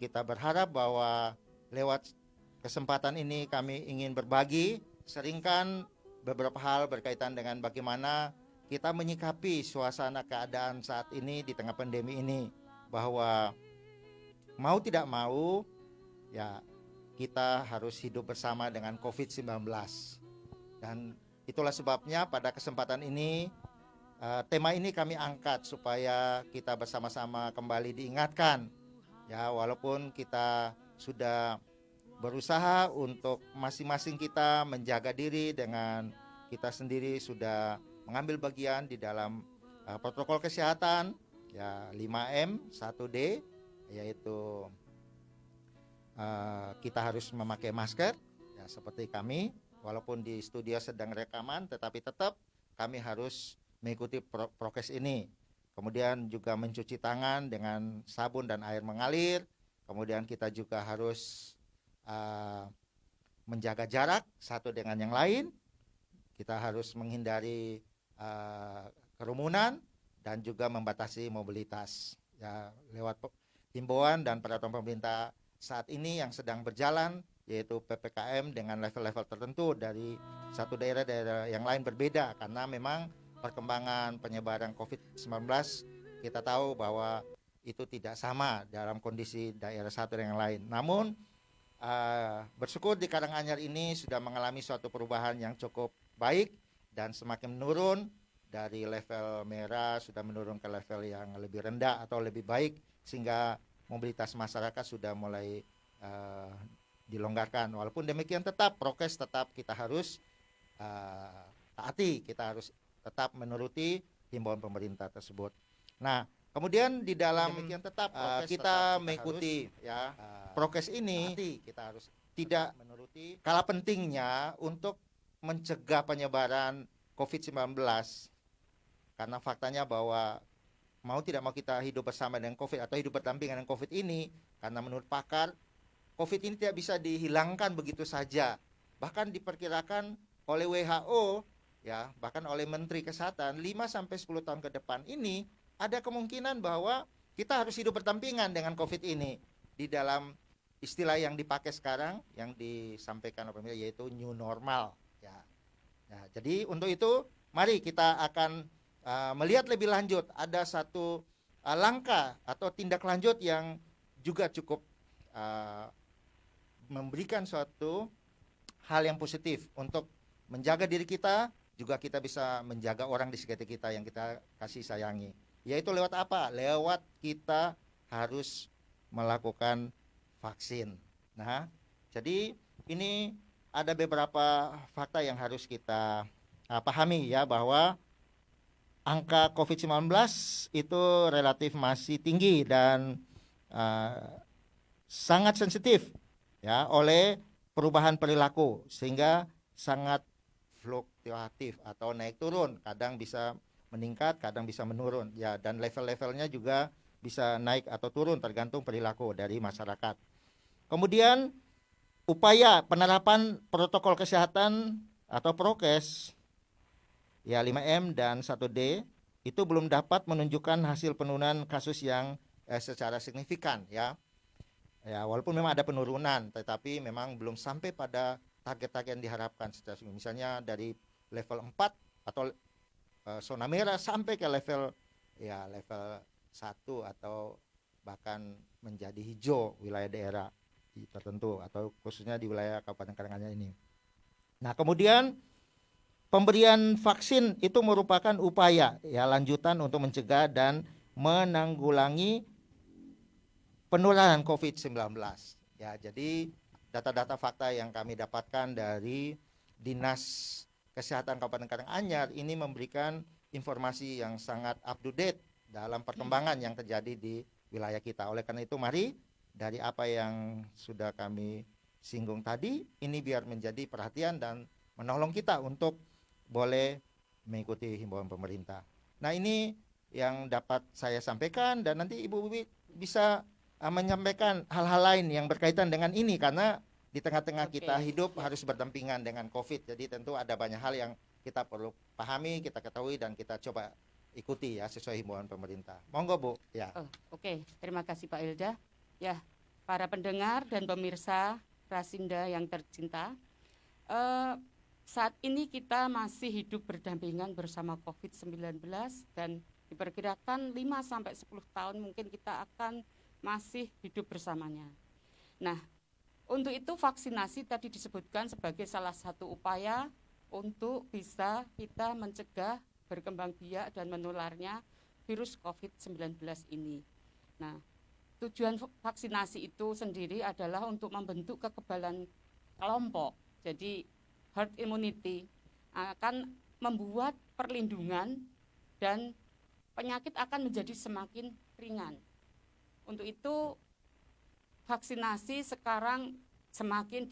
kita berharap bahwa lewat kesempatan ini kami ingin berbagi, seringkan beberapa hal berkaitan dengan bagaimana kita menyikapi suasana keadaan saat ini di tengah pandemi ini, bahwa mau tidak mau ya kita harus hidup bersama dengan COVID-19. Dan itulah sebabnya pada kesempatan ini tema ini kami angkat supaya kita bersama-sama kembali diingatkan ya, walaupun kita sudah berusaha untuk masing-masing kita menjaga diri dengan kita sendiri sudah mengambil bagian di dalam protokol kesehatan ya 5M 1D, yaitu kita harus memakai masker ya, seperti kami walaupun di studio sedang rekaman tetapi tetap kami harus mengikuti prokes ini. Kemudian juga mencuci tangan dengan sabun dan air mengalir. Kemudian kita juga harus menjaga jarak satu dengan yang lain. Kita harus menghindari kerumunan dan juga membatasi mobilitas ya, lewat himbauan dan peraturan pemerintah saat ini yang sedang berjalan, yaitu PPKM dengan level-level tertentu dari satu daerah yang lain berbeda, karena memang perkembangan penyebaran COVID-19 kita tahu bahwa itu tidak sama dalam kondisi daerah satu dengan yang lain. Namun bersyukur di Karanganyar ini sudah mengalami suatu perubahan yang cukup baik dan semakin menurun dari level merah sudah menurun ke level yang lebih rendah atau lebih baik, sehingga mobilitas masyarakat sudah mulai dilonggarkan. Walaupun demikian tetap prokes tetap kita harus taati, kita harus tetap menuruti himbauan pemerintah tersebut. Nah, kemudian di dalam demikian tetap kita mengikuti ya prokes ini, kita harus tidak menuruti kalah pentingnya untuk mencegah penyebaran COVID-19, karena faktanya bahwa mau tidak mau kita hidup bersama dengan COVID atau hidup berdampingan dengan COVID ini, karena menurut pakar COVID ini tidak bisa dihilangkan begitu saja. Bahkan diperkirakan oleh WHO ya, bahkan oleh Menteri Kesehatan 5-10 tahun ke depan ini ada kemungkinan bahwa kita harus hidup berdampingan dengan COVID ini di dalam istilah yang dipakai sekarang yang disampaikan oleh pemerintah, yaitu new normal ya. Nah, jadi untuk itu mari kita akan melihat lebih lanjut, ada satu langkah atau tindak lanjut yang juga cukup memberikan suatu hal yang positif untuk menjaga diri kita, juga kita bisa menjaga orang di sekitar kita yang kita kasih sayangi. Yaitu lewat apa? Lewat kita harus melakukan vaksin. Nah, jadi ini ada beberapa fakta yang harus kita pahami ya, bahwa angka COVID-19 itu relatif masih tinggi dan sangat sensitif ya oleh perubahan perilaku, sehingga sangat fluktuatif atau naik turun, kadang bisa meningkat, kadang bisa menurun ya, dan level-levelnya juga bisa naik atau turun tergantung perilaku dari masyarakat. Kemudian upaya penerapan protokol kesehatan atau prokes ya 5M dan 1D itu belum dapat menunjukkan hasil penurunan kasus yang secara signifikan ya. Ya, walaupun memang ada penurunan, tetapi memang belum sampai pada target-target yang diharapkan. Misalnya dari level 4 atau zona merah sampai ke level 1 atau bahkan menjadi hijau wilayah daerah tertentu atau khususnya di wilayah Kabupaten Karanganyar ini. Nah, kemudian pemberian vaksin itu merupakan upaya ya lanjutan untuk mencegah dan menanggulangi penularan COVID-19. Ya, jadi data-data fakta yang kami dapatkan dari Dinas Kesehatan Kabupaten Karanganyar ini memberikan informasi yang sangat up to date dalam perkembangan yang terjadi di wilayah kita. Oleh karena itu mari dari apa yang sudah kami singgung tadi ini biar menjadi perhatian dan menolong kita untuk boleh mengikuti himbauan pemerintah. Nah, ini yang dapat saya sampaikan, dan nanti Ibu Bibi bisa menyampaikan hal-hal lain yang berkaitan dengan ini, karena di tengah-tengah kita hidup harus berdampingan dengan COVID. Jadi tentu ada banyak hal yang kita perlu pahami, kita ketahui, dan kita coba ikuti ya sesuai himbauan pemerintah. Monggo Bu. Ya. Terima kasih Pak Ilda. Ya, para pendengar dan pemirsa Rasinda yang tercinta, saat ini kita masih hidup berdampingan bersama COVID-19 dan diperkirakan 5-10 tahun mungkin kita akan masih hidup bersamanya. Nah, untuk itu vaksinasi tadi disebutkan sebagai salah satu upaya untuk bisa kita mencegah berkembang biak dan menularnya virus COVID-19 ini. Nah, tujuan vaksinasi itu sendiri adalah untuk membentuk kekebalan kelompok. Jadi herd immunity akan membuat perlindungan dan penyakit akan menjadi semakin ringan. Untuk itu vaksinasi sekarang semakin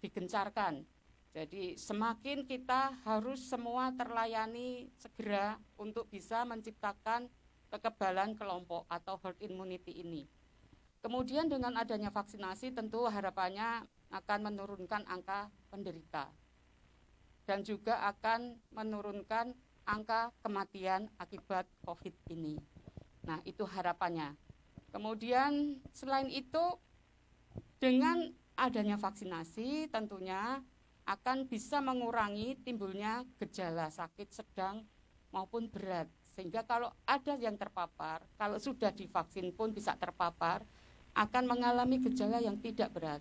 digencarkan. Jadi semakin kita harus semua terlayani segera untuk bisa menciptakan kekebalan kelompok atau herd immunity ini. Kemudian dengan adanya vaksinasi tentu harapannya akan menurunkan angka penderita dan juga akan menurunkan angka kematian akibat COVID ini. Nah, itu harapannya. Kemudian selain itu dengan adanya vaksinasi tentunya akan bisa mengurangi timbulnya gejala sakit sedang maupun berat. Sehingga kalau ada yang terpapar, kalau sudah divaksin pun bisa terpapar, akan mengalami gejala yang tidak berat.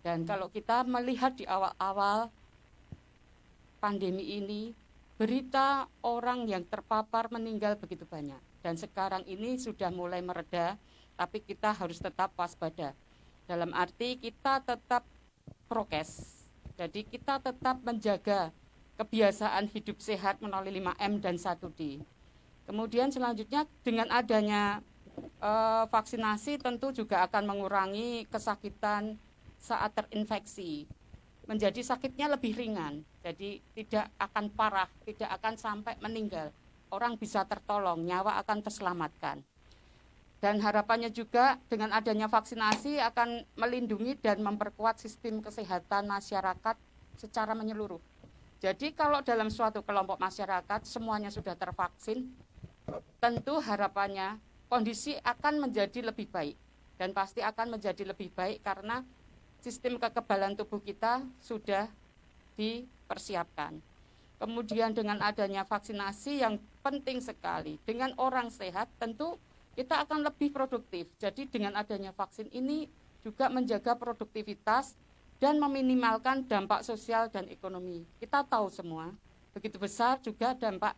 Dan kalau kita melihat di awal-awal pandemi ini, berita orang yang terpapar meninggal begitu banyak. Dan sekarang ini sudah mulai mereda, tapi kita harus tetap waspada. Dalam arti kita tetap prokes. Jadi kita tetap menjaga kebiasaan hidup sehat melalui 5M dan 1D. Kemudian selanjutnya dengan adanya vaksinasi tentu juga akan mengurangi kesakitan saat terinfeksi. Menjadi sakitnya lebih ringan, jadi tidak akan parah, tidak akan sampai meninggal. Orang bisa tertolong, nyawa akan terselamatkan. Dan harapannya juga dengan adanya vaksinasi akan melindungi dan memperkuat sistem kesehatan masyarakat secara menyeluruh. Jadi kalau dalam suatu kelompok masyarakat semuanya sudah tervaksin, tentu harapannya kondisi akan menjadi lebih baik dan pasti akan menjadi lebih baik karena sistem kekebalan tubuh kita sudah dipersiapkan. Kemudian dengan adanya vaksinasi yang penting sekali, dengan orang sehat tentu kita akan lebih produktif. Jadi dengan adanya vaksin ini juga menjaga produktivitas dan meminimalkan dampak sosial dan ekonomi. Kita tahu semua, begitu besar juga dampak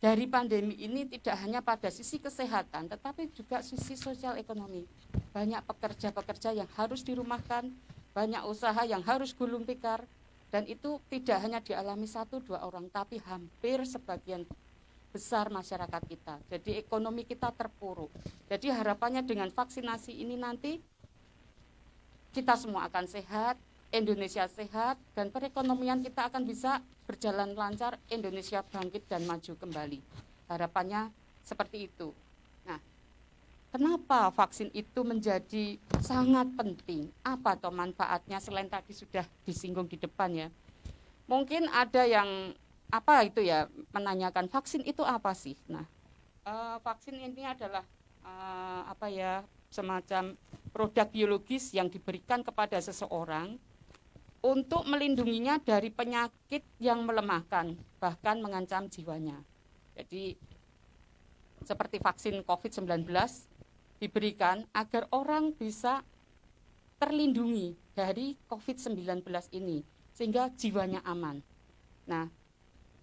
dari pandemi ini tidak hanya pada sisi kesehatan, tetapi juga sisi sosial ekonomi. Banyak pekerja-pekerja yang harus dirumahkan, banyak usaha yang harus gulung tikar, dan itu tidak hanya dialami 1-2 orang, tapi hampir sebagian besar masyarakat kita. Jadi ekonomi kita terpuruk. Jadi harapannya dengan vaksinasi ini nanti kita semua akan sehat, Indonesia sehat, dan perekonomian kita akan bisa berjalan lancar, Indonesia bangkit dan maju kembali. Harapannya seperti itu. Nah, kenapa vaksin itu menjadi sangat penting? Apa toh manfaatnya selain tadi sudah disinggung di depan ya? Mungkin ada yang menanyakan vaksin itu apa sih? Nah, vaksin ini adalah semacam produk biologis yang diberikan kepada seseorang untuk melindunginya dari penyakit yang melemahkan, bahkan mengancam jiwanya. Jadi seperti vaksin COVID-19 diberikan agar orang bisa terlindungi dari COVID-19 ini, sehingga jiwanya aman. Nah,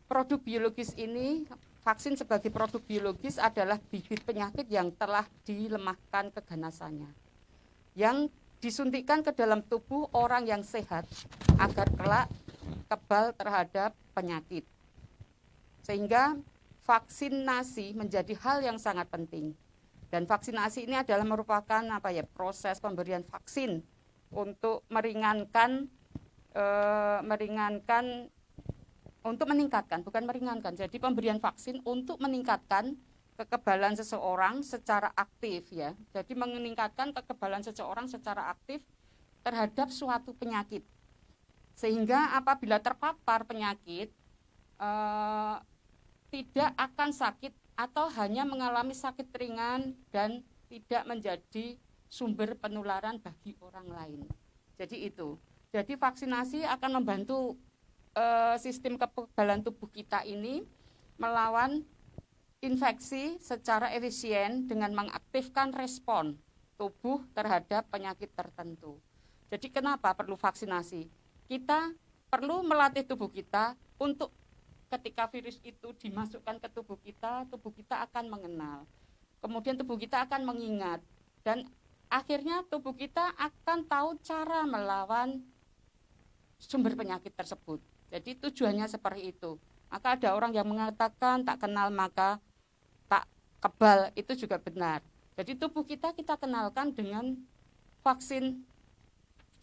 produk biologis ini, vaksin sebagai produk biologis adalah bibit penyakit yang telah dilemahkan keganasannya, yang disuntikkan ke dalam tubuh orang yang sehat agar kelak kebal terhadap penyakit. Sehingga vaksinasi menjadi hal yang sangat penting. Dan vaksinasi ini adalah merupakan proses pemberian vaksin untuk jadi pemberian vaksin untuk meningkatkan kekebalan seseorang secara aktif ya. Jadi meningkatkan kekebalan seseorang secara aktif terhadap suatu penyakit. Sehingga apabila terpapar penyakit tidak akan sakit atau hanya mengalami sakit ringan dan tidak menjadi sumber penularan bagi orang lain. Jadi itu. Jadi vaksinasi akan membantu sistem kekebalan tubuh kita ini melawan infeksi secara efisien dengan mengaktifkan respon tubuh terhadap penyakit tertentu. Jadi kenapa perlu vaksinasi? Kita perlu melatih tubuh kita untuk ketika virus itu dimasukkan ke tubuh kita akan mengenal. Kemudian tubuh kita akan mengingat dan akhirnya tubuh kita akan tahu cara melawan sumber penyakit tersebut. Jadi tujuannya seperti itu. Maka ada orang yang mengatakan tak kenal maka tak kebal, itu juga benar. Jadi tubuh kita kenalkan dengan vaksin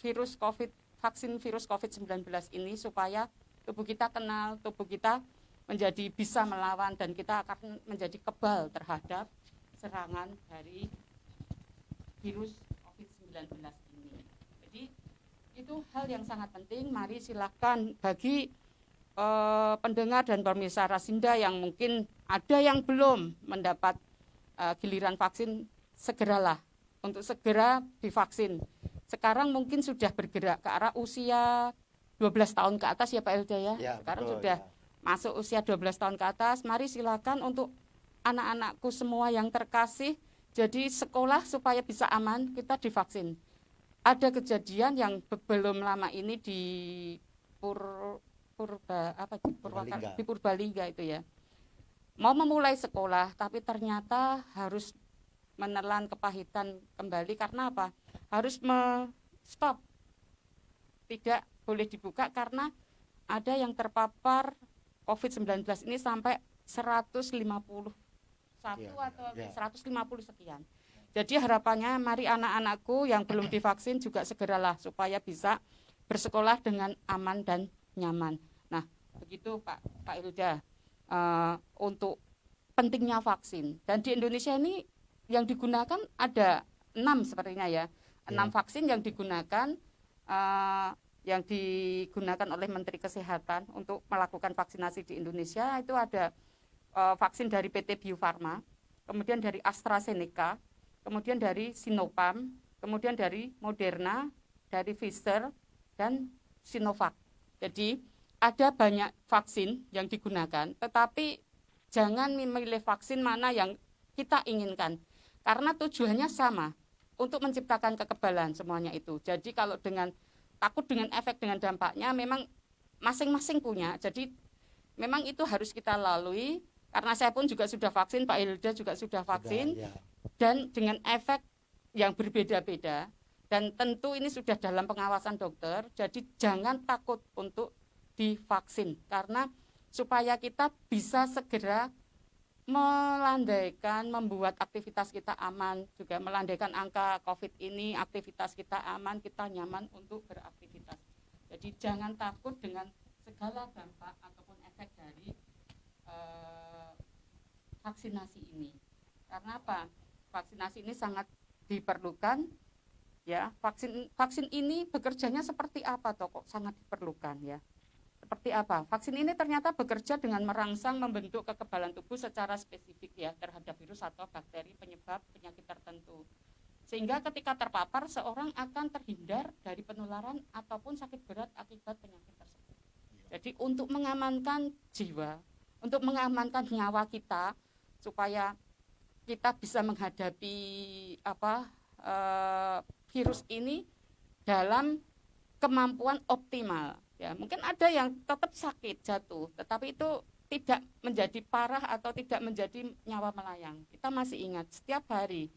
virus COVID-19 ini supaya tubuh kita kenal, tubuh kita menjadi bisa melawan dan kita akan menjadi kebal terhadap serangan dari virus COVID-19 ini. Jadi itu hal yang sangat penting. Mari silakan bagi pendengar dan pemirsa Rasinda yang mungkin ada yang belum mendapat giliran vaksin, segeralah untuk segera divaksin. Sekarang mungkin sudah bergerak ke arah usia 12 tahun ke atas ya Pak Elda ya. Sekarang betul, sudah masuk usia 12 tahun ke atas. Mari silakan untuk anak-anakku semua yang terkasih, jadi sekolah supaya bisa aman, kita divaksin. Ada kejadian yang belum lama ini di Purbalingga itu ya. Mau memulai sekolah tapi ternyata harus menelan kepahitan kembali karena apa? Harus stop. Tidak boleh dibuka karena ada yang terpapar COVID-19 ini sampai 151 atau 150 sekian. Jadi harapannya mari anak-anakku yang belum divaksin juga segeralah supaya bisa bersekolah dengan aman dan nyaman. Nah, begitu Pak Hilda untuk pentingnya vaksin. Dan di Indonesia ini yang digunakan ada 6 sepertinya ya. 6 vaksin yang digunakan oleh Menteri Kesehatan untuk melakukan vaksinasi di Indonesia. Itu ada vaksin dari PT Bio Farma, kemudian dari AstraZeneca, kemudian dari Sinopharm, kemudian dari Moderna, dari Pfizer, dan Sinovac. Jadi ada banyak vaksin yang digunakan, tetapi jangan memilih vaksin mana yang kita inginkan, karena tujuannya sama, untuk menciptakan kekebalan semuanya itu. Jadi kalau takut dengan efek dengan dampaknya memang masing-masing punya. Jadi memang itu harus kita lalui, karena saya pun juga sudah vaksin, Pak Hilda juga sudah vaksin, dan dengan efek yang berbeda-beda. Dan tentu ini sudah dalam pengawasan dokter, jadi jangan takut untuk divaksin, karena supaya kita bisa segera melandaikan, membuat aktivitas kita aman, juga melandaikan angka COVID ini, aktivitas kita aman, kita nyaman untuk beraktivitas. Jadi jangan takut dengan segala dampak ataupun efek dari vaksinasi ini. Karena apa? Vaksinasi ini sangat diperlukan. Ya, vaksin ini bekerjanya seperti apa toh kok sangat diperlukan ya? Seperti apa? Vaksin ini ternyata bekerja dengan merangsang membentuk kekebalan tubuh secara spesifik ya terhadap virus atau bakteri penyebab penyakit tertentu. Sehingga ketika terpapar seorang akan terhindar dari penularan ataupun sakit berat akibat penyakit tersebut. Jadi untuk mengamankan jiwa, untuk mengamankan nyawa kita supaya kita bisa menghadapi virus ini dalam kemampuan optimal. Ya, mungkin ada yang tetap sakit jatuh, tetapi itu tidak menjadi parah atau tidak menjadi nyawa melayang. Kita masih ingat setiap hari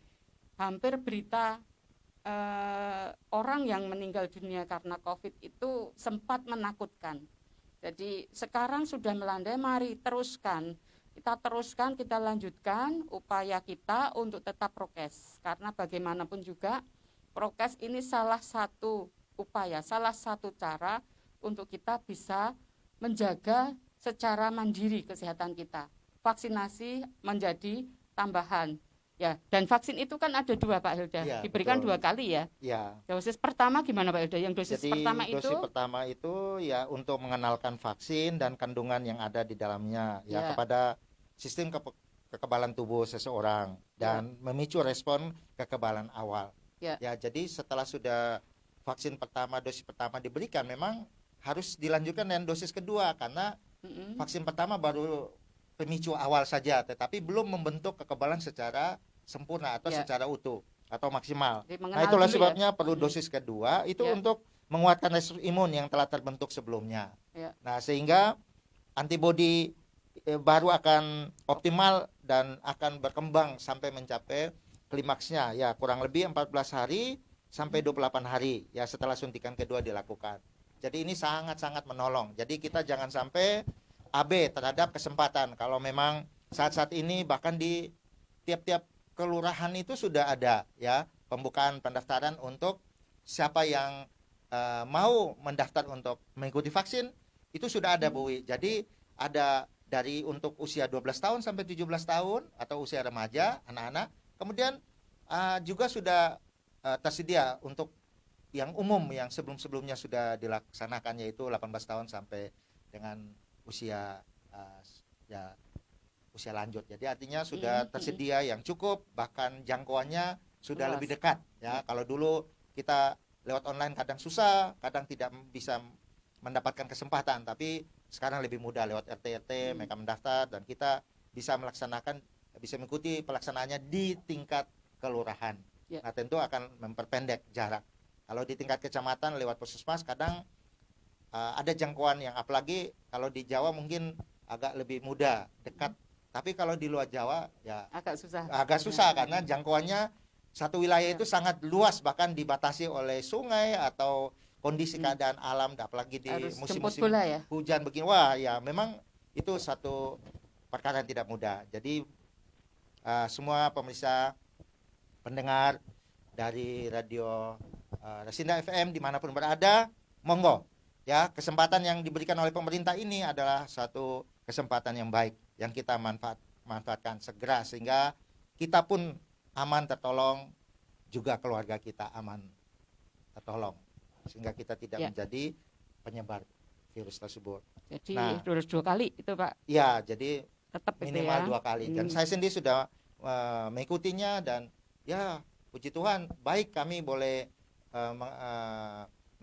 hampir berita orang yang meninggal dunia karena COVID itu sempat menakutkan. Jadi sekarang sudah melandai, mari teruskan. Kita lanjutkan upaya kita untuk tetap prokes. Karena bagaimanapun juga prokes ini salah satu upaya, salah satu cara untuk kita bisa menjaga secara mandiri kesehatan kita. Vaksinasi menjadi tambahan. Ya, dan vaksin itu kan ada 2 Pak Hilda, ya, diberikan betul. 2 kali ya. Ya. Dosis pertama gimana Pak Hilda? Yang dosis pertama itu ya untuk mengenalkan vaksin dan kandungan yang ada di dalamnya ya kepada sistem kekebalan tubuh seseorang dan memicu respon kekebalan awal. Ya. Ya, jadi setelah sudah vaksin pertama, dosis pertama diberikan, memang harus dilanjutkan dengan dosis kedua karena Mm-mm. vaksin pertama baru pemicu awal saja, tetapi belum membentuk kekebalan secara sempurna atau Ya. secara utuh atau maksimal. Jadi Nah, mengenal itulah dulu ya. sebabnya perlu Mm-mm. dosis kedua itu Ya. untuk menguatkan respons imun yang telah terbentuk sebelumnya. Ya. Nah, sehingga antibodi baru akan optimal dan akan berkembang sampai mencapai klimaksnya ya kurang lebih 14 hari sampai 28 hari ya setelah suntikan kedua dilakukan. Jadi ini sangat-sangat menolong. Jadi kita jangan sampai AB terhadap kesempatan. Kalau memang saat-saat ini bahkan di tiap-tiap kelurahan itu sudah ada ya pembukaan pendaftaran untuk siapa yang mau mendaftar untuk mengikuti vaksin itu sudah ada Bu Wi. Jadi ada dari untuk usia 12 tahun sampai 17 tahun atau usia remaja, anak-anak. Kemudian juga sudah tersedia untuk yang umum yang sebelum-sebelumnya sudah dilaksanakan yaitu 18 tahun sampai dengan usia ya usia lanjut. Jadi artinya sudah tersedia yang cukup, bahkan jangkauannya sudah Luas. lebih dekat ya. Kalau dulu kita lewat online kadang susah, kadang tidak bisa mendapatkan kesempatan, tapi sekarang lebih mudah lewat RT mereka mendaftar dan kita bisa mengikuti pelaksanaannya di tingkat kelurahan. Ya. Nah, tentu akan memperpendek jarak. Kalau di tingkat kecamatan lewat puskesmas kadang ada jangkauan yang apalagi kalau di Jawa mungkin agak lebih mudah, dekat. Tapi kalau di luar Jawa ya agak susah karena jangkauannya satu wilayah itu sangat luas, bahkan dibatasi oleh sungai atau kondisi keadaan alam, apalagi di musim-musim ya? hujan begini. Wah, ya memang itu satu perkara yang tidak mudah. Jadi semua pemirsa pendengar dari radio Rasinda FM dimanapun berada, monggo ya, kesempatan yang diberikan oleh pemerintah ini adalah satu kesempatan yang baik yang kita manfaatkan segera sehingga kita pun aman tertolong, juga keluarga kita aman tertolong, sehingga kita tidak menjadi penyebar virus tersebut. Jadi harus 2 kali itu Pak? Ya, jadi tetap minimal itu ya? 2 kali. Dan saya sendiri sudah mengikutinya dan ya puji Tuhan baik kami boleh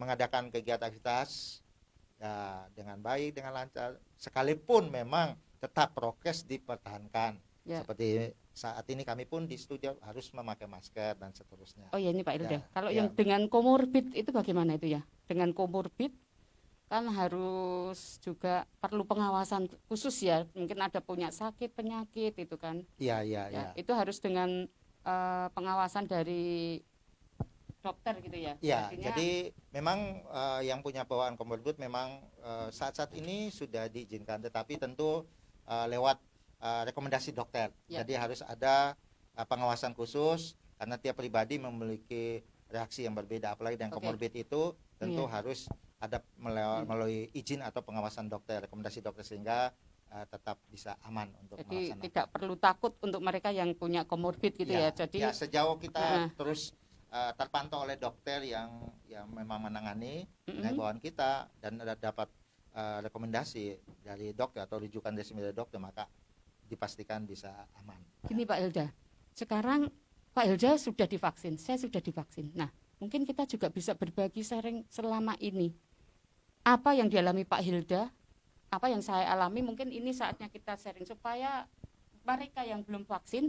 mengadakan kegiatan aktivitas ya dengan baik, dengan lancar, sekalipun memang tetap prokes dipertahankan. Ya. Seperti saat ini kami pun di studio harus memakai masker dan seterusnya. Oh ya, ini Pak Ilda. Kalau yang dengan komorbid itu bagaimana itu ya? Dengan komorbid kan harus juga perlu pengawasan khusus ya. Mungkin ada punya sakit penyakit itu kan. Iya. Itu harus dengan pengawasan dari dokter gitu ya. Iya, jadi memang yang punya bawaan komorbid memang saat-saat ini sudah diizinkan, tetapi tentu lewat rekomendasi dokter. Ya. Jadi harus ada pengawasan khusus karena tiap pribadi memiliki reaksi yang berbeda, apalagi dengan komorbid itu tentu harus ada melalui izin atau pengawasan dokter, rekomendasi dokter sehingga tetap bisa aman untuk melaksanakan. Jadi tidak perlu takut untuk mereka yang punya komorbid gitu ya. Jadi ya sejauh kita terus terpantau oleh dokter yang memang menangani bawaan kita dan dapat rekomendasi dari dokter atau rujukan dari dokter, maka dipastikan bisa aman. Gini Pak Hilda, sekarang Pak Hilda sudah divaksin, saya sudah divaksin. Nah, mungkin kita juga bisa berbagi sharing selama ini. Apa yang dialami Pak Hilda, apa yang saya alami, mungkin ini saatnya kita sharing supaya mereka yang belum vaksin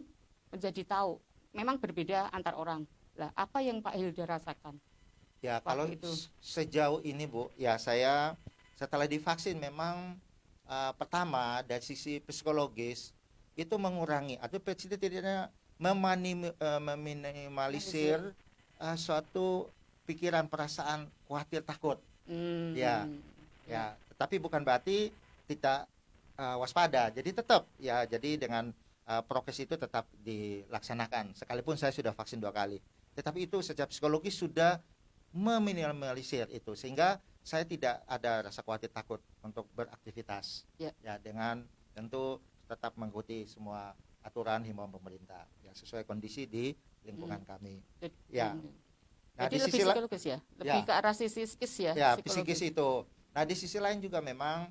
menjadi tahu. Memang berbeda antar orang. Lah, apa yang Pak Hilda rasakan? Ya, kalau itu sejauh ini Bu, ya saya setelah divaksin memang pertama dari sisi psikologis itu mengurangi atau setidaknya meminimalisir suatu pikiran perasaan khawatir takut. Ya, tetapi bukan berarti tidak waspada. Jadi tetap ya, jadi dengan prokes itu tetap dilaksanakan sekalipun saya sudah vaksin 2 kali. Tetapi itu secara psikologis sudah meminimalisir itu sehingga saya tidak ada rasa khawatir takut untuk beraktivitas. Ya, dengan tentu tetap mengikuti semua aturan himbauan pemerintah ya sesuai kondisi di lingkungan kami. Ya. Nah, jadi lebih psikologis ya, lebih ke arah psikis ya. Ya, psikis itu. Nah, di sisi lain juga memang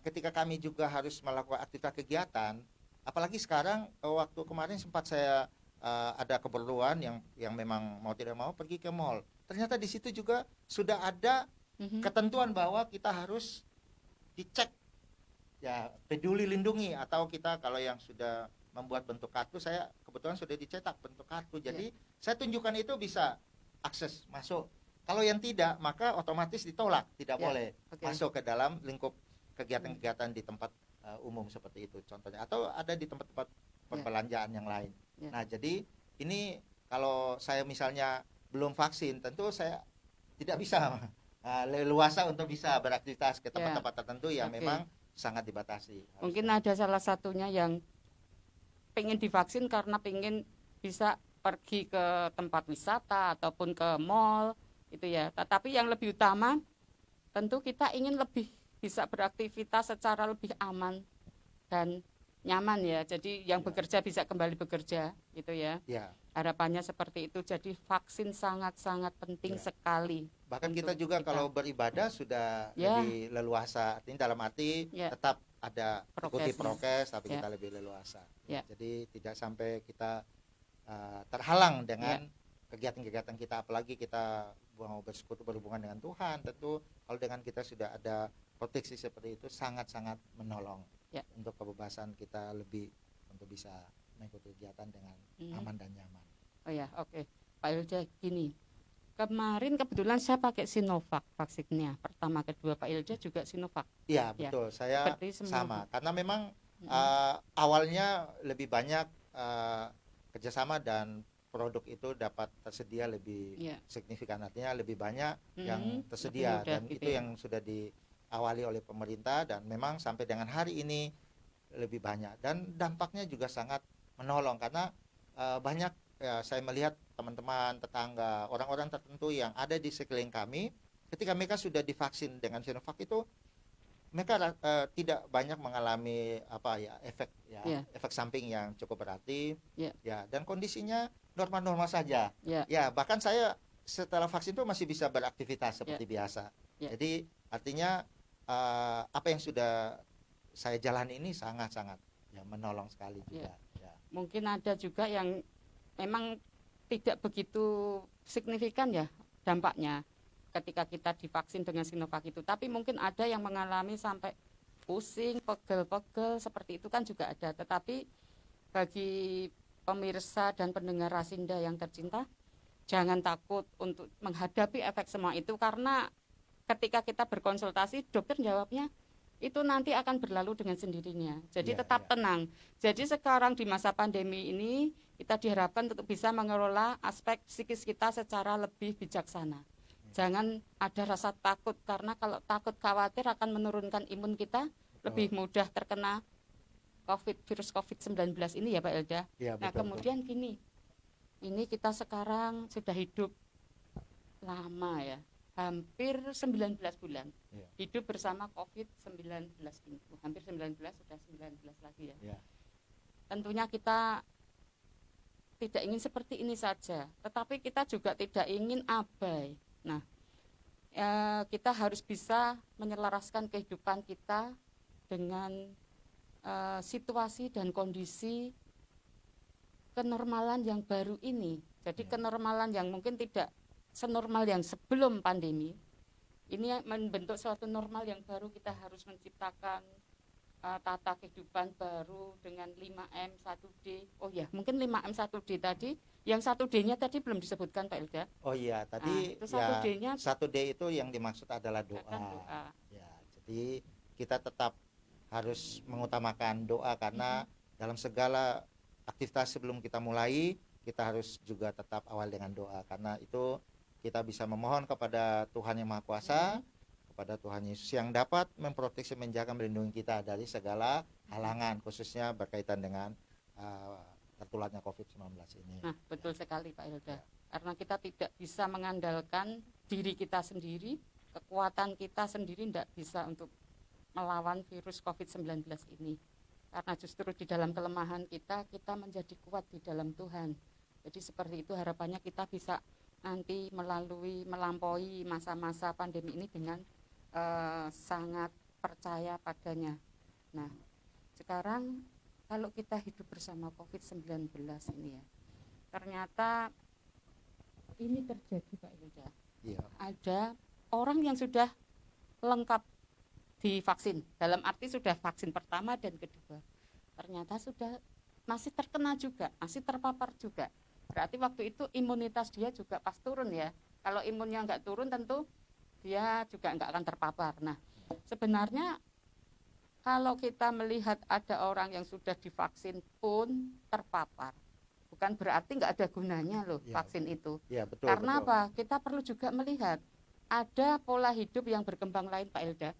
ketika kami juga harus melakukan aktivitas kegiatan, apalagi sekarang waktu kemarin sempat saya ada keperluan yang memang mau tidak mau pergi ke mall. Ternyata di situ juga sudah ada ketentuan bahwa kita harus dicek ya peduli lindungi, atau kita kalau yang sudah membuat bentuk kartu, saya kebetulan sudah dicetak bentuk kartu, jadi saya tunjukkan itu bisa akses masuk. Kalau yang tidak, maka otomatis ditolak, tidak boleh masuk ke dalam lingkup kegiatan-kegiatan di tempat umum seperti itu contohnya, atau ada di tempat-tempat perbelanjaan yang lain. Nah, jadi ini kalau saya misalnya belum vaksin, tentu saya tidak bisa leluasa untuk bisa beraktivitas ke tempat-tempat tertentu yang memang sangat dibatasi. Mungkin ada salah satunya yang pengen divaksin karena pengen bisa pergi ke tempat wisata ataupun ke mall itu ya. Tetapi yang lebih utama tentu kita ingin lebih bisa beraktivitas secara lebih aman dan nyaman ya. Jadi yang bekerja bisa kembali bekerja gitu ya. Harapannya seperti itu. Jadi vaksin sangat-sangat penting sekali. Bahkan kita juga kalau beribadah sudah lebih leluasa. Artinya dalam arti tetap ada ikuti prokes, tapi kita lebih leluasa. Jadi tidak sampai kita terhalang dengan kegiatan-kegiatan kita, apalagi kita mau bersekutu berhubungan dengan Tuhan. Tentu kalau dengan kita sudah ada proteksi seperti itu sangat-sangat menolong untuk kebebasan kita lebih untuk bisa mengikuti kegiatan dengan aman dan nyaman. Oh ya, oke. Pak Ilja, gini. Kemarin kebetulan saya pakai Sinovac vaksinnya. Pertama, kedua Pak Ilja juga Sinovac. Iya, betul. Saya sama. Karena memang awalnya lebih banyak kerjasama dan produk itu dapat tersedia lebih signifikan, artinya lebih banyak yang tersedia, dan itu yang sudah diawali oleh pemerintah, dan memang sampai dengan hari ini lebih banyak, dan dampaknya juga sangat menolong karena banyak saya melihat teman-teman, tetangga, orang-orang tertentu yang ada di sekeliling kami, ketika mereka sudah divaksin dengan Sinovac itu mereka tidak banyak mengalami efek samping yang cukup berarti dan kondisinya normal-normal saja. Bahkan saya setelah vaksin itu masih bisa beraktivitas seperti biasa. Jadi artinya apa yang sudah saya jalani ini sangat-sangat menolong sekali juga. Mungkin ada juga yang memang tidak begitu signifikan ya dampaknya ketika kita divaksin dengan Sinovac itu, tapi mungkin ada yang mengalami sampai pusing, pegel-pegel seperti itu kan juga ada. Tetapi bagi pemirsa dan pendengar Rasinda yang tercinta, jangan takut untuk menghadapi efek semua itu, karena ketika kita berkonsultasi dokter jawabnya itu nanti akan berlalu dengan sendirinya. Jadi tetap tenang. Jadi sekarang di masa pandemi ini kita diharapkan untuk bisa mengelola aspek psikis kita secara lebih bijaksana. Jangan ada rasa takut, karena kalau takut khawatir akan menurunkan imun kita, lebih mudah terkena virus COVID-19 ini ya Pak Elda. Nah kemudian gini, ini kita sekarang sudah hidup lama ya, hampir 19 bulan hidup bersama COVID-19 ini. Hampir 19, sudah 19 lagi ya. Tentunya kita tidak ingin seperti ini saja, tetapi kita juga tidak ingin abai. Nah, kita harus bisa menyelaraskan kehidupan kita dengan situasi dan kondisi kenormalan yang baru ini. Jadi kenormalan yang mungkin tidak senormal yang sebelum pandemi. Ini membentuk suatu normal yang baru. Kita harus menciptakan tata kehidupan baru dengan 5M 1D. Oh ya, mungkin 5M 1D tadi. Yang 1D-nya tadi belum disebutkan Pak Ilda. Oh iya, tadi itu 1D-nya 1D itu yang dimaksud adalah doa. Ya, jadi kita tetap harus mengutamakan doa, karena dalam segala aktivitas sebelum kita mulai, kita harus juga tetap awal dengan doa, karena itu kita bisa memohon kepada Tuhan yang Maha Kuasa, kepada Tuhan Yesus yang dapat memproteksi, menjaga, melindungi kita dari segala halangan, khususnya berkaitan dengan tertularnya COVID-19 ini. Nah, betul sekali Pak Ilda. Karena kita tidak bisa mengandalkan diri kita sendiri, kekuatan kita sendiri tidak bisa untuk melawan virus COVID-19 ini. Karena justru di dalam kelemahan kita menjadi kuat di dalam Tuhan. Jadi seperti itu harapannya kita bisa nanti melampaui masa-masa pandemi ini dengan sangat percaya padanya. Nah, sekarang kalau kita hidup bersama COVID-19 ini ya, ternyata ini terjadi Pak Yuda. Iya. Ada orang yang sudah lengkap divaksin, dalam arti sudah vaksin pertama dan kedua, ternyata sudah masih terkena juga, masih terpapar juga. Berarti waktu itu imunitas dia juga pas turun ya. Kalau imunnya nggak turun tentu dia juga nggak akan terpapar. Nah, sebenarnya kalau kita melihat ada orang yang sudah divaksin pun terpapar, bukan berarti nggak ada gunanya loh Ya, vaksin itu. ya betul. Karena betul. apa? Kita perlu juga melihat ada pola hidup yang berkembang lain Pak Elda.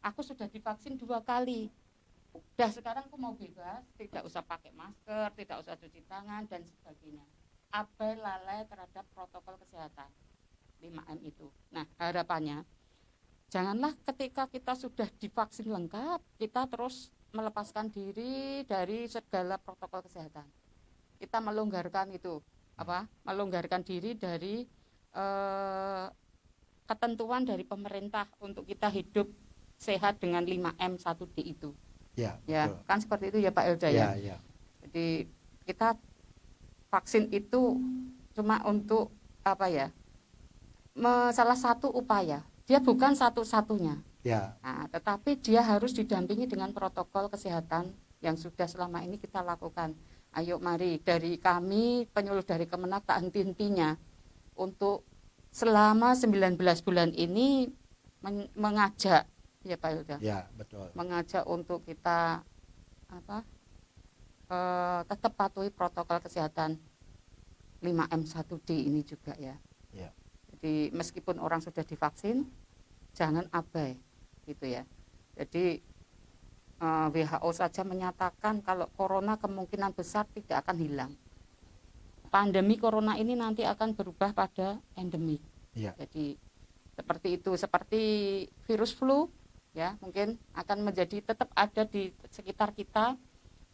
Aku sudah divaksin 2 kali. Dah sekarang aku mau bebas, tidak usah pakai masker, tidak usah cuci tangan dan sebagainya. Abai lalai terhadap protokol kesehatan 5M itu. Nah, harapannya janganlah ketika kita sudah divaksin lengkap, kita terus melepaskan diri dari segala protokol kesehatan. Kita melonggarkan itu, melonggarkan diri dari ketentuan dari pemerintah untuk kita hidup sehat dengan 5M 1D itu. Ya, Ya, betul. kan seperti itu ya Pak Elda Ya, ya. ya. Jadi kita vaksin itu cuma untuk salah satu upaya. Dia bukan satu-satunya. Ya, Nah, tetapi dia harus didampingi dengan protokol kesehatan yang sudah selama ini kita lakukan. Ayo mari dari kami penyuluh dari Kemenak tak henti-hentinya untuk selama 19 bulan ini mengajak ya Pak Hilda. ya, betul. Mengajak untuk kita tetap patuhi protokol kesehatan 5M 1D ini juga ya. Ya. Jadi meskipun orang sudah divaksin, jangan abai gitu ya. Jadi WHO saja menyatakan kalau corona kemungkinan besar tidak akan hilang. Pandemi corona ini nanti akan berubah pada endemik. Ya. Jadi seperti itu, seperti virus flu ya, mungkin akan menjadi tetap ada di sekitar kita,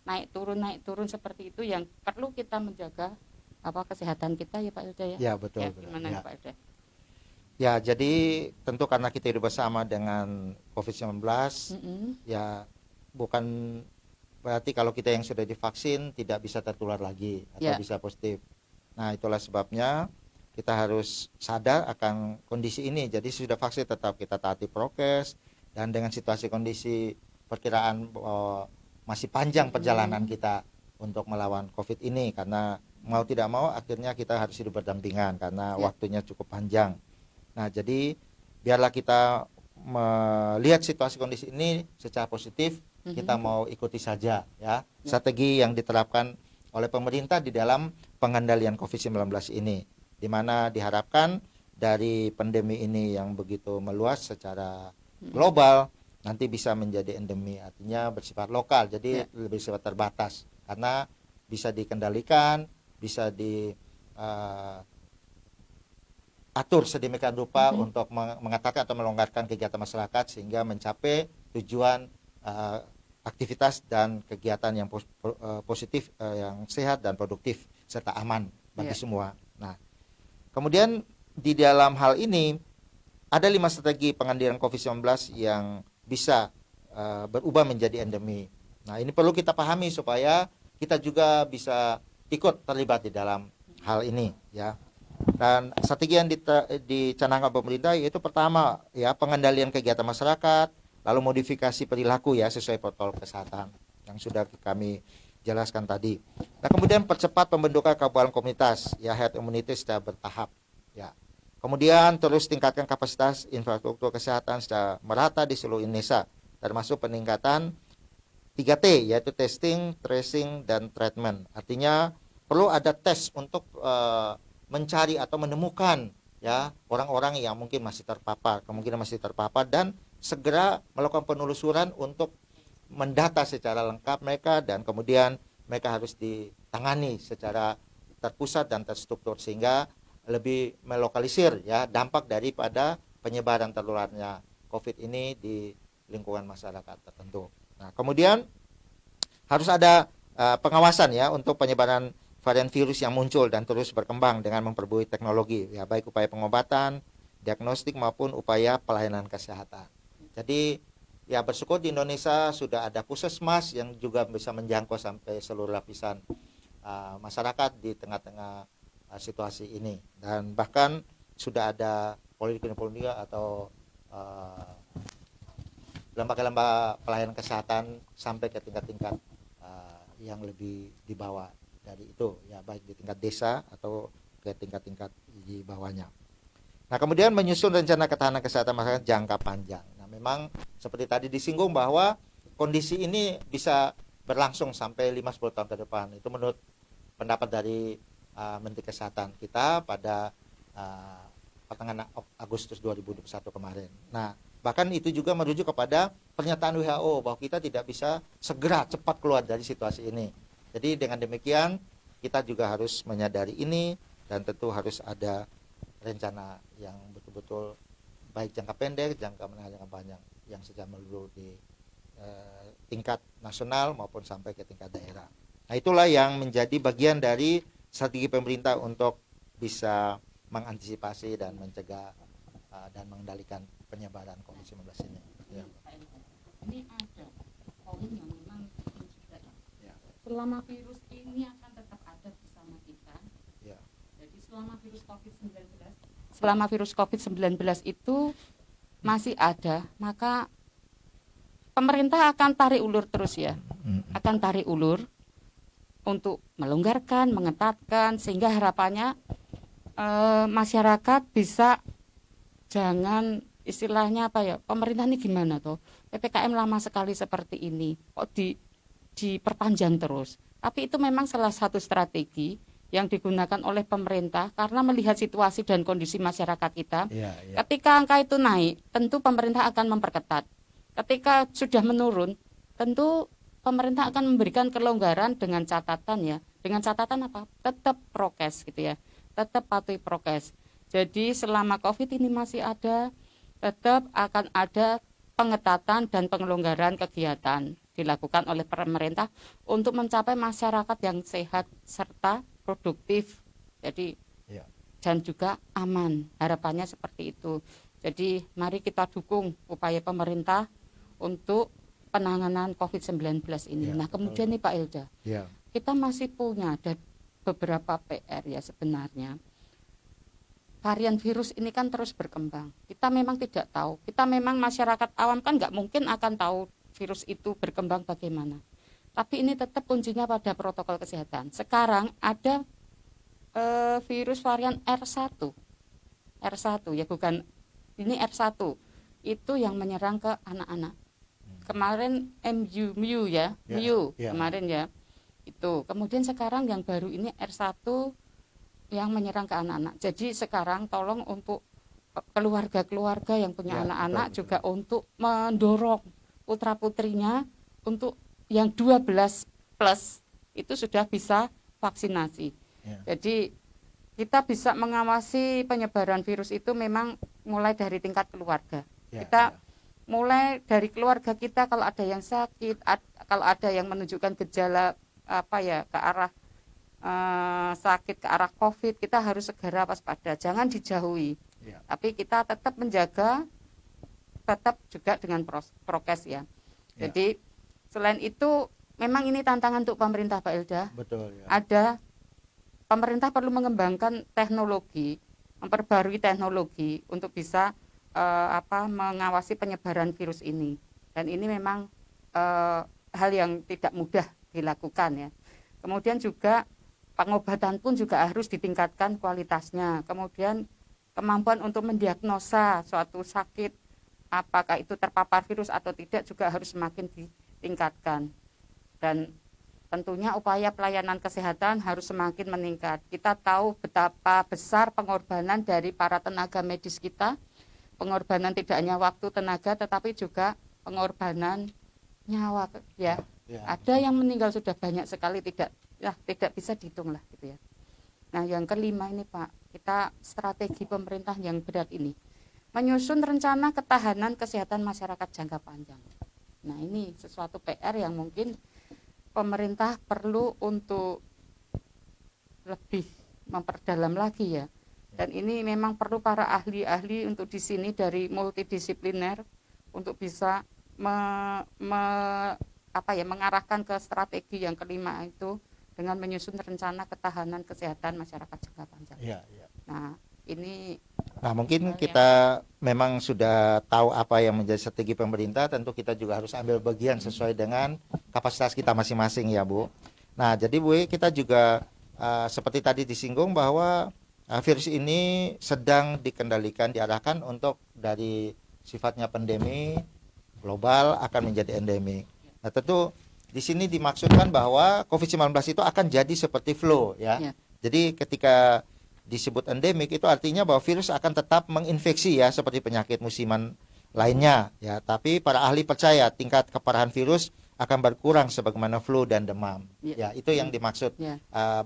naik turun seperti itu yang perlu kita menjaga kesehatan kita ya Pak Ilda ya. Ya, betul. Ya, gimana Ya. Pak Ilda? Ya, jadi tentu karena kita hidup bersama dengan COVID-19, ya bukan berarti kalau kita yang sudah divaksin tidak bisa tertular lagi atau Ya. bisa positif. Nah, itulah sebabnya kita harus sadar akan kondisi ini. Jadi sudah vaksin tetap kita taati prokes, dan dengan situasi kondisi perkiraan masih panjang perjalanan kita untuk melawan COVID ini, karena mau tidak mau akhirnya kita harus hidup berdampingan karena waktunya cukup panjang. Nah, jadi biarlah kita melihat situasi kondisi ini secara positif, kita mau ikuti saja ya strategi yang diterapkan oleh pemerintah di dalam pengendalian COVID-19 ini, di mana diharapkan dari pandemi ini yang begitu meluas secara global nanti bisa menjadi endemi, artinya bersifat lokal, jadi lebih bersifat terbatas karena bisa dikendalikan, bisa atur sedemikian rupa untuk mengatakan atau melonggarkan kegiatan masyarakat sehingga mencapai tujuan aktivitas dan kegiatan yang positif, yang sehat dan produktif serta aman bagi semua. Nah, kemudian di dalam hal ini ada 5 strategi pengendalian COVID-19 yang bisa berubah menjadi endemi. Nah, ini perlu kita pahami supaya kita juga bisa ikut terlibat di dalam hal ini ya. Dan strategi yang dicanangkan pemerintah yaitu pertama ya pengendalian kegiatan masyarakat, lalu modifikasi perilaku ya sesuai protokol kesehatan yang sudah kami jelaskan tadi. Nah, kemudian percepat pembentukan kekebalan komunitas ya, herd immunity secara bertahap ya. Kemudian terus tingkatkan kapasitas infrastruktur kesehatan secara merata di seluruh Indonesia, termasuk peningkatan 3T yaitu testing, tracing dan treatment. Artinya perlu ada tes untuk mencari atau menemukan ya orang-orang yang mungkin masih terpapar, kemungkinan masih terpapar, dan segera melakukan penelusuran untuk mendata secara lengkap mereka, dan kemudian mereka harus ditangani secara terpusat dan terstruktur sehingga lebih melokalisir ya dampak daripada penyebaran tertularnya COVID ini di lingkungan masyarakat tertentu. Nah, kemudian harus ada pengawasan ya untuk penyebaran varian virus yang muncul dan terus berkembang dengan memperbarui teknologi ya, baik upaya pengobatan, diagnostik maupun upaya pelayanan kesehatan. Jadi ya bersyukur di Indonesia sudah ada puskesmas yang juga bisa menjangkau sampai seluruh lapisan masyarakat di tengah-tengah situasi ini. Dan bahkan sudah ada poliklinik atau lembaga-lembaga pelayanan kesehatan sampai ke tingkat-tingkat yang lebih di bawah dari itu, ya, baik di tingkat desa atau ke tingkat-tingkat di bawahnya. Nah, kemudian menyusun rencana ketahanan kesehatan masyarakat jangka panjang. Nah, memang seperti tadi disinggung bahwa kondisi ini bisa berlangsung sampai 5-10 tahun ke depan. Itu menurut pendapat dari Menteri Kesehatan kita pada pertengahan Agustus 2021 kemarin. Nah, bahkan itu juga merujuk kepada pernyataan WHO bahwa kita tidak bisa segera cepat keluar dari situasi ini. Jadi dengan demikian kita juga harus menyadari ini dan tentu harus ada rencana yang betul-betul baik jangka pendek, jangka menengah, jangka panjang yang secara menyeluruh di tingkat nasional maupun sampai ke tingkat daerah. Nah, itulah yang menjadi bagian dari strategi pemerintah untuk bisa mengantisipasi dan mencegah dan mengendalikan penyebaran COVID-19 ini. Ya. Ini ada poin yang memang penting juga ya. Selama virus ini akan tetap ada bersama kita. Ya. Jadi selama virus COVID-19 itu masih ada, maka pemerintah akan tarik ulur terus ya. Akan tarik ulur untuk melonggarkan, mengetatkan, sehingga harapannya masyarakat bisa jangan istilahnya apa ya, pemerintah ini gimana toh, PPKM lama sekali seperti ini kok diperpanjang terus. Tapi itu memang salah satu strategi yang digunakan oleh pemerintah karena melihat situasi dan kondisi masyarakat kita. Ketika angka itu naik, tentu pemerintah akan memperketat. Ketika sudah menurun, tentu pemerintah akan memberikan kelonggaran dengan catatan ya. Dengan catatan apa? Tetap prokes gitu ya. Tetap patuhi prokes. Jadi selama COVID ini masih ada, tetap akan ada pengetatan dan pengelonggaran kegiatan dilakukan oleh pemerintah untuk mencapai masyarakat yang sehat serta produktif. Jadi dan juga aman. Harapannya seperti itu. Jadi mari kita dukung upaya pemerintah untuk penanganan COVID-19 ini. Nah, kemudian nih Pak Ilda, kita masih punya ada beberapa PR ya sebenarnya. Varian virus ini kan terus berkembang. Kita memang tidak tahu. Kita memang masyarakat awam kan nggak mungkin akan tahu virus itu berkembang bagaimana. Tapi ini tetap kuncinya pada protokol kesehatan. Sekarang ada virus varian R1 ya, bukan ini R1 itu yang menyerang ke anak-anak. Kemarin MU ya, kemarin ya itu. Kemudian sekarang yang baru ini R1 yang menyerang ke anak-anak. Jadi sekarang tolong untuk keluarga-keluarga yang punya anak-anak betul. Juga untuk mendorong putra-putrinya untuk yang 12 plus itu sudah bisa vaksinasi. Jadi kita bisa mengawasi penyebaran virus itu memang mulai dari tingkat keluarga. Kita mulai dari keluarga kita, kalau ada yang sakit, kalau ada yang menunjukkan gejala ke arah sakit, ke arah COVID, kita harus segera waspada, jangan dijauhi. Tapi kita tetap menjaga, tetap juga dengan prokes ya. Jadi selain itu memang ini tantangan untuk pemerintah Pak Ilda. Betul ya. Ada pemerintah perlu mengembangkan teknologi, memperbarui teknologi untuk bisa mengawasi penyebaran virus ini. Dan ini memang hal yang tidak mudah dilakukan ya. Kemudian juga pengobatan pun juga harus ditingkatkan kualitasnya. Kemudian kemampuan untuk mendiagnosa suatu sakit, apakah itu terpapar virus atau tidak, juga harus semakin ditingkatkan. Dan tentunya upaya pelayanan kesehatan harus semakin meningkat. Kita tahu betapa besar pengorbanan dari para tenaga medis kita. Pengorbanan tidak hanya waktu, tenaga, tetapi juga pengorbanan nyawa ya. Ada yang meninggal sudah banyak sekali, tidak bisa dihitung lah gitu ya. Nah, yang kelima ini Pak, kita strategi pemerintah yang berat ini menyusun rencana ketahanan kesehatan masyarakat jangka panjang. Nah, ini sesuatu PR yang mungkin pemerintah perlu untuk lebih memperdalam lagi ya. Dan ini memang perlu para ahli-ahli untuk di sini dari multidisipliner untuk bisa mengarahkan ke strategi yang kelima itu dengan menyusun rencana ketahanan kesehatan masyarakat jangka panjang. Ya, ya. Nah, ini Nah, mungkin yang kita memang sudah tahu apa yang menjadi strategi pemerintah, tentu kita juga harus ambil bagian sesuai dengan kapasitas kita masing-masing ya, Bu. Nah, jadi Bu, kita juga seperti tadi disinggung bahwa virus ini sedang dikendalikan, diarahkan untuk dari sifatnya pandemi global akan menjadi endemik. Nah, tentu di sini dimaksudkan bahwa COVID-19 itu akan jadi seperti flu ya. Ya. Jadi ketika disebut endemik itu artinya bahwa virus akan tetap menginfeksi ya seperti penyakit musiman lainnya ya, tapi para ahli percaya tingkat keparahan virus akan berkurang sebagaimana flu dan demam. Ya, itu yang dimaksud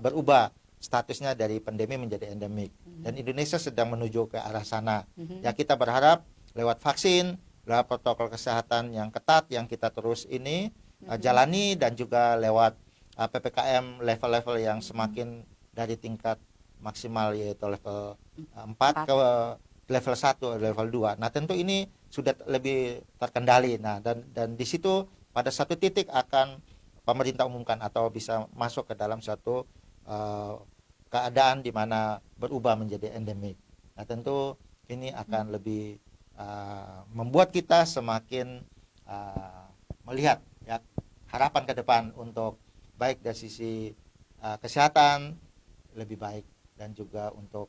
berubah statusnya dari pandemi menjadi endemik. Dan Indonesia sedang menuju ke arah sana. Ya, kita berharap lewat vaksin, lewat protokol kesehatan yang ketat yang kita terus ini jalani, dan juga lewat PPKM level-level yang semakin dari tingkat maksimal yaitu level 4 ke level 1, level 2. Nah, tentu ini sudah lebih terkendali. Nah, dan di situ pada satu titik akan pemerintah umumkan atau bisa masuk ke dalam suatu keadaan di mana berubah menjadi endemik. Nah, tentu ini akan lebih membuat kita semakin melihat ya harapan ke depan untuk baik dari sisi kesehatan lebih baik, dan juga untuk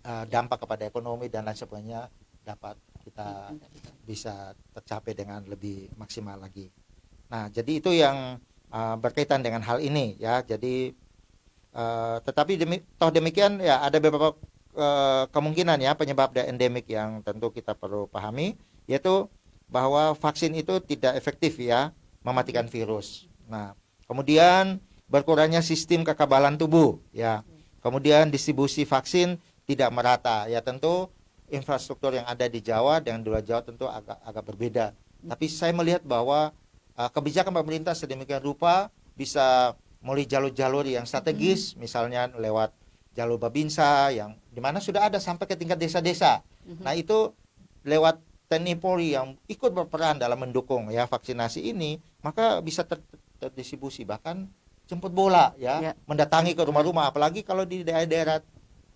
dampak kepada ekonomi dan lain sebagainya dapat kita bisa tercapai dengan lebih maksimal lagi. Nah, jadi itu yang berkaitan dengan hal ini ya. Jadi tetapi toh demikian ya, ada beberapa kemungkinan ya penyebab endemik yang tentu kita perlu pahami, yaitu bahwa vaksin itu tidak efektif ya mematikan virus. Nah, kemudian berkurangnya sistem kekebalan tubuh ya. Kemudian distribusi vaksin tidak merata. Ya, tentu infrastruktur yang ada di Jawa dengan di luar Jawa tentu agak berbeda. Tapi saya melihat bahwa kebijakan pemerintah sedemikian rupa bisa melalui jalur-jalur yang strategis, misalnya lewat jalur Babinsa yang dimana sudah ada sampai ke tingkat desa-desa. Nah, itu lewat TNI Polri yang ikut berperan dalam mendukung ya vaksinasi ini, maka bisa terdistribusi, bahkan jemput bola ya, mendatangi ke rumah-rumah, apalagi kalau di daerah-daerah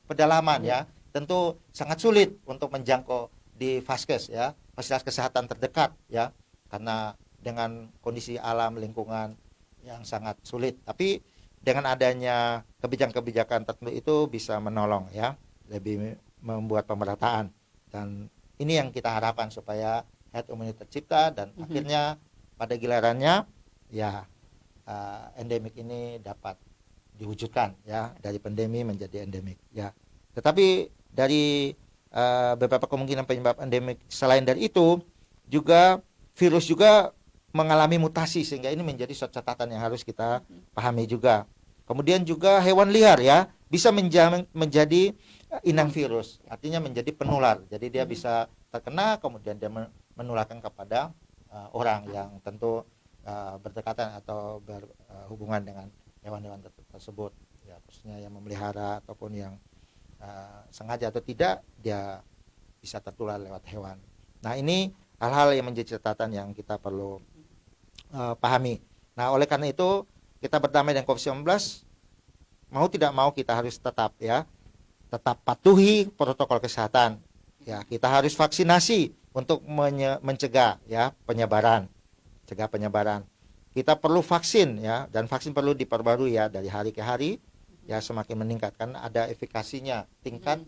pedalaman ya, tentu sangat sulit untuk menjangkau di vaskes ya, fasilitas kesehatan terdekat ya, karena dengan kondisi alam lingkungan yang sangat sulit. Tapi dengan adanya kebijakan-kebijakan tertentu itu bisa menolong ya, lebih membuat pemerataan, dan ini yang kita harapkan supaya herd immunity tercipta dan akhirnya pada gilirannya ya endemik ini dapat diwujudkan ya, dari pandemi menjadi endemik ya. Tetapi dari beberapa kemungkinan penyebab endemik selain dari itu juga virus juga mengalami mutasi, sehingga ini menjadi suatu catatan yang harus kita pahami juga. Kemudian juga hewan liar ya bisa menjadi inang virus, artinya menjadi penular. Jadi dia bisa terkena kemudian dia menularkan kepada orang yang tentu berdekatan atau berhubungan dengan hewan-hewan tersebut ya, khususnya yang memelihara ataupun yang sengaja atau tidak dia bisa tertular lewat hewan. Nah, ini hal-hal yang menjadi catatan yang kita perlu pahami. Nah, oleh karena itu kita berdamai dengan COVID-19, mau tidak mau kita harus tetap patuhi protokol kesehatan ya. Kita harus vaksinasi untuk mencegah ya penyebaran. Kita perlu vaksin ya, dan vaksin perlu diperbarui ya dari hari ke hari ya, semakin meningkat kan ada efikasinya, tingkat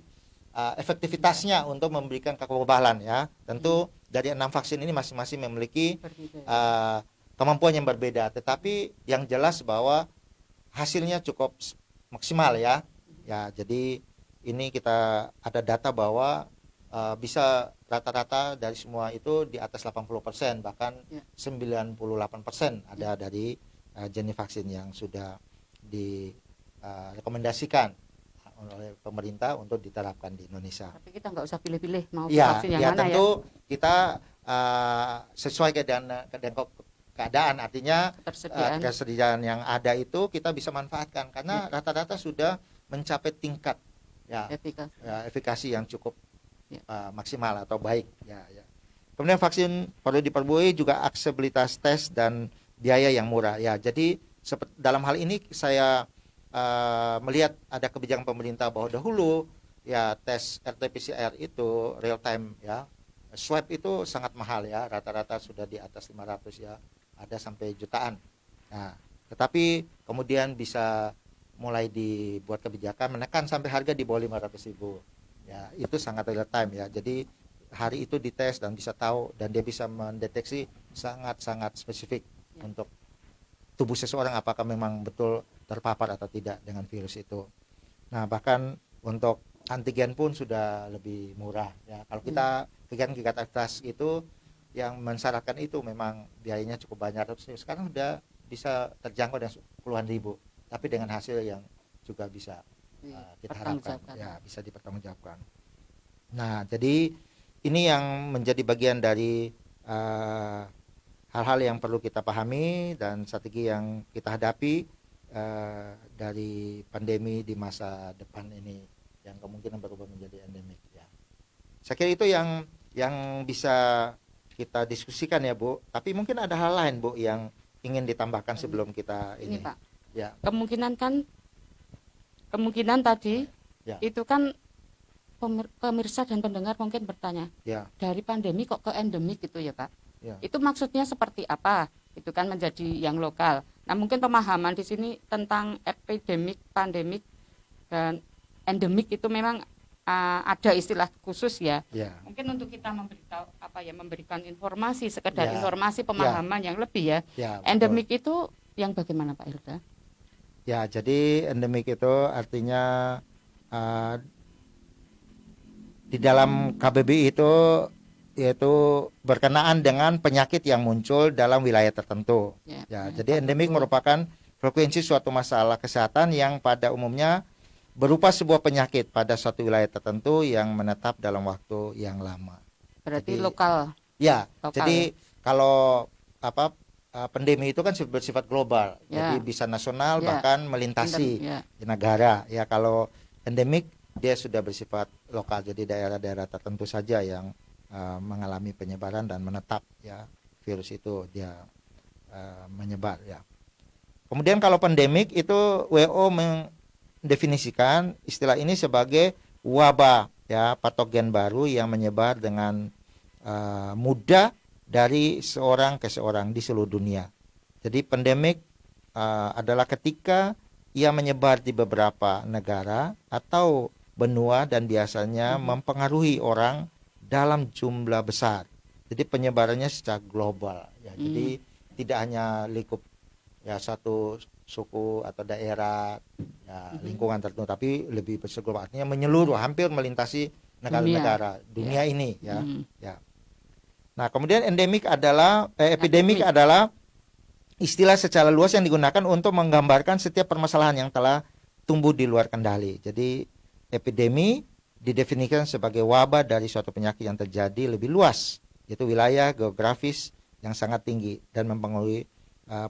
efektivitasnya untuk memberikan kekebalan ya. Tentu dari 6 vaksin ini masing-masing memiliki kemampuan yang berbeda, tetapi yang jelas bahwa hasilnya cukup maksimal ya. Ya, jadi ini kita ada data bahwa bisa rata-rata dari semua itu di atas 80%, bahkan 98% ada dari jenis vaksin yang sudah direkomendasikan oleh pemerintah untuk diterapkan di Indonesia. Tapi kita nggak usah pilih-pilih mau vaksin yang mana tentu ya. Kita sesuai keadaan, artinya ketersediaan yang ada itu kita bisa manfaatkan karena rata-rata sudah mencapai tingkat efikasi yang cukup maksimal atau baik ya. Kemudian vaksin perlu diperbarui juga aksesibilitas tes dan biaya yang murah ya. Jadi dalam hal ini saya melihat ada kebijakan pemerintah bahwa dahulu ya tes RT-PCR itu real time ya, swab itu sangat mahal ya, rata-rata sudah di atas 500 ya, ada sampai jutaan. Nah, tetapi kemudian bisa mulai dibuat kebijakan menekan sampai harga di bawah 500.000 ya, itu sangat real time ya. Jadi hari itu dites dan bisa tahu, dan dia bisa mendeteksi sangat-sangat spesifik untuk tubuh seseorang apakah memang betul terpapar atau tidak dengan virus itu. Nah, bahkan untuk antigen pun sudah lebih murah ya. Kalau kita kegiatan atas itu yang mensyaratkan itu memang biayanya cukup banyak, sekarang sudah bisa terjangkau dengan puluhan ribu, tapi dengan hasil yang juga bisa kita harapkan ya, bisa dipertanggungjawabkan. Nah, jadi ini yang menjadi bagian dari hal-hal yang perlu kita pahami dan strategi yang kita hadapi dari pandemi di masa depan ini yang kemungkinan berubah menjadi endemik ya. Saya kira itu yang bisa kita diskusikan ya, Bu. Tapi mungkin ada hal lain, Bu, yang ingin ditambahkan sebelum kita ini. Pak. Ya. Kemungkinan tadi ya. Itu kan pemirsa dan pendengar mungkin bertanya, ya. Dari pandemi kok ke endemik gitu ya, Pak? Ya. Itu maksudnya seperti apa? Itu kan menjadi yang lokal. Nah, mungkin pemahaman di sini tentang epidemik, pandemik, dan endemik itu memang ada istilah khusus ya. Mungkin untuk kita memberikan informasi, sekedar informasi pemahaman yang lebih ya. Endemik itu yang bagaimana, Pak Hilda? Ya, jadi endemik itu artinya di dalam KBBI itu yaitu berkenaan dengan penyakit yang muncul dalam wilayah tertentu. Jadi endemik merupakan frekuensi suatu masalah kesehatan yang pada umumnya berupa sebuah penyakit pada suatu wilayah tertentu yang menetap dalam waktu yang lama. Berarti jadi, lokal. Ya, lokal jadi kalau pandemi itu kan bersifat global, jadi bisa nasional bahkan melintasi negara. Ya, kalau endemik dia sudah bersifat lokal, jadi daerah-daerah tertentu saja yang mengalami penyebaran dan menetap ya, virus itu dia menyebar ya. Kemudian kalau pandemik itu WHO mendefinisikan istilah ini sebagai wabah ya, patogen baru yang menyebar dengan mudah dari seorang ke seorang di seluruh dunia. Jadi pandemik adalah ketika ia menyebar di beberapa negara atau benua dan biasanya mempengaruhi orang dalam jumlah besar. Jadi penyebarannya secara global ya. Jadi tidak hanya lingkup ya satu suku atau daerah ya, lingkungan tertentu, tapi lebih besar global, artinya menyeluruh, hampir melintasi negara-negara dunia ini ya. Ya. Nah, kemudian epidemik adalah istilah secara luas yang digunakan untuk menggambarkan setiap permasalahan yang telah tumbuh di luar kendali. Jadi epidemi didefinisikan sebagai wabah dari suatu penyakit yang terjadi lebih luas, yaitu wilayah geografis yang sangat tinggi dan mempengaruhi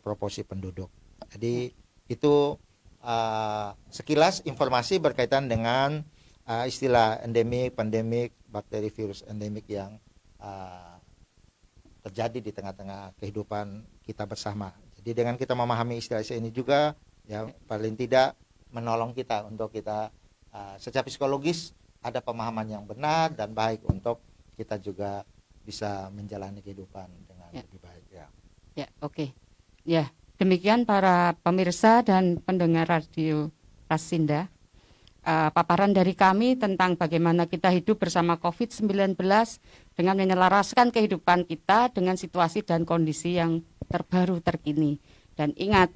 proporsi penduduk. Jadi itu sekilas informasi berkaitan dengan istilah endemik, pandemik, bakteri, virus endemik yang terjadi di tengah-tengah kehidupan kita bersama. Jadi dengan kita memahami istilah ini juga ya paling tidak menolong kita untuk kita secara psikologis ada pemahaman yang benar dan baik untuk kita juga bisa menjalani kehidupan dengan lebih baik ya. Ya, oke. Ya, demikian para pemirsa dan pendengar Radio Rasinda. Paparan dari kami tentang bagaimana kita hidup bersama COVID-19 dengan menyelaraskan kehidupan kita dengan situasi dan kondisi yang terbaru terkini. Dan ingat,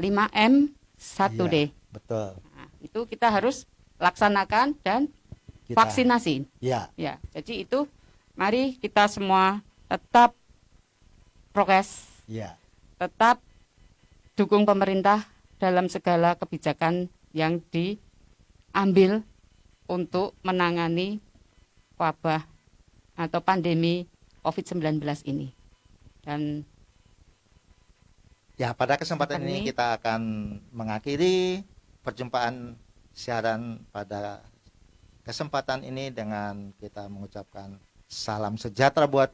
5M 1D. Betul. Nah, itu kita harus laksanakan dan vaksinasi. Ya. Ya, jadi itu mari kita semua tetap prokes. Ya. Tetap dukung pemerintah dalam segala kebijakan yang diambil untuk menangani wabah atau pandemi COVID-19 ini. Dan ya, pada kesempatan ini kita akan mengakhiri perjumpaan siaran pada kesempatan ini dengan kita mengucapkan salam sejahtera buat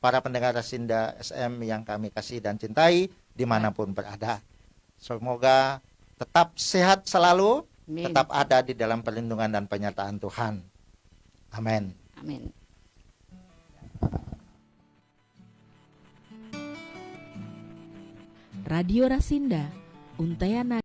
para pendengar Rasinda SM yang kami kasih dan cintai dimanapun berada. Semoga tetap sehat selalu, Amin. tetap ada di dalam perlindungan dan penyertaan Tuhan. Amin. Amin. Radio Rasinda, Untayana